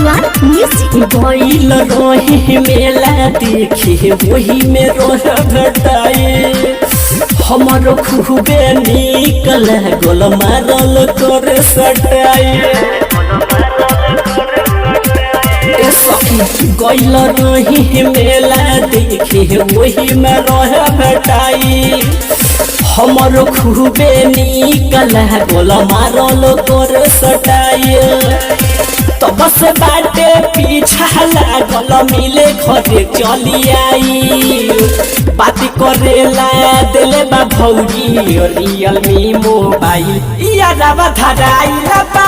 R music. गइल रही मेला देखे वही में रह घटाए हमारो खूबे निक लागल मारल कर सटाए गइल रही मेला देखे वही में रह घटाई हमारो खूबे निक लागल मारल कर सटाए तो बस बाटे पीछा लागल मिले घरे चली आई बात करेला दिले बा भौजी रियलमी मोबाइल यारवा धराइला बा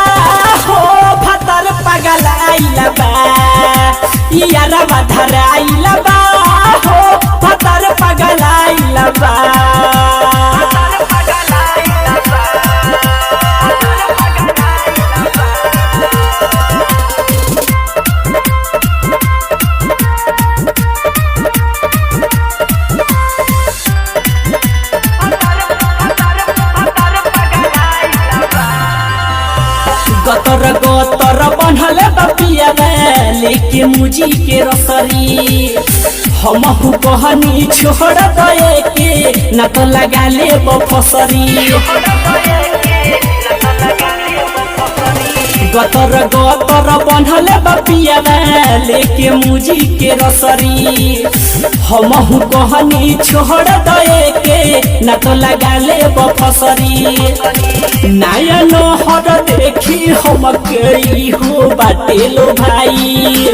हो फतर पगलाइला बा यारवा धराइला बा हो फतर पगलाइला बा गतर बनल बपिया लेके मुजी के रसरी हमहु कहनी छोड़ दे के न तो लगा ले फसरी गतर बनल बपिया लेके मुजी के रसरी हमहु कहनी छोड़ दे के न तो लगा ले फसरी नयन हर देखी हम हो बाटे लो भाई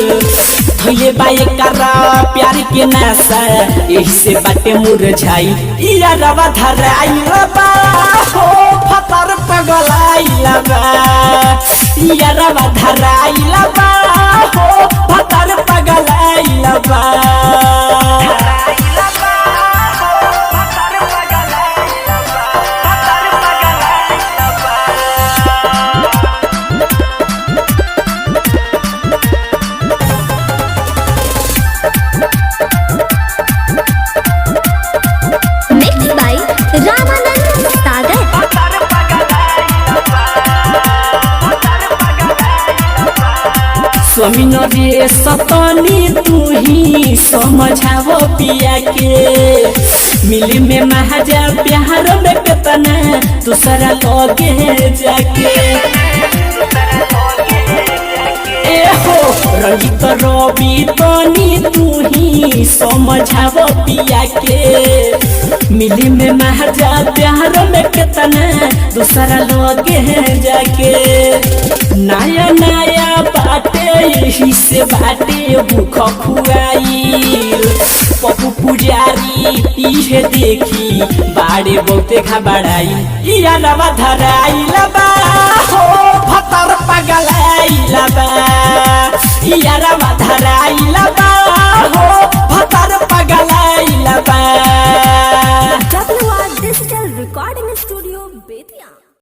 थैले बाए करा प्यार के नासा ऐसे बाटे मुरझाई यारवा धराइला बा हो फतर पगलाइला बा यारवा धराइला बा हो फतर पगलाइला बा स्वामीन रे सतनी तू ही समझाव पिया के मिली में महाजा प्यार में कितना दूसरा लगे जाके ए हो रंजित रवि तनी तू ही समझाव पिया के मिली में महाजा प्यार में कितना दूसरा लगे जाके नया नया बाटे यही से बाटे भूख खुआई पप्पू पुजारी इहे देखी बाड़े बहुते घबराई यारवा धराइला बा हो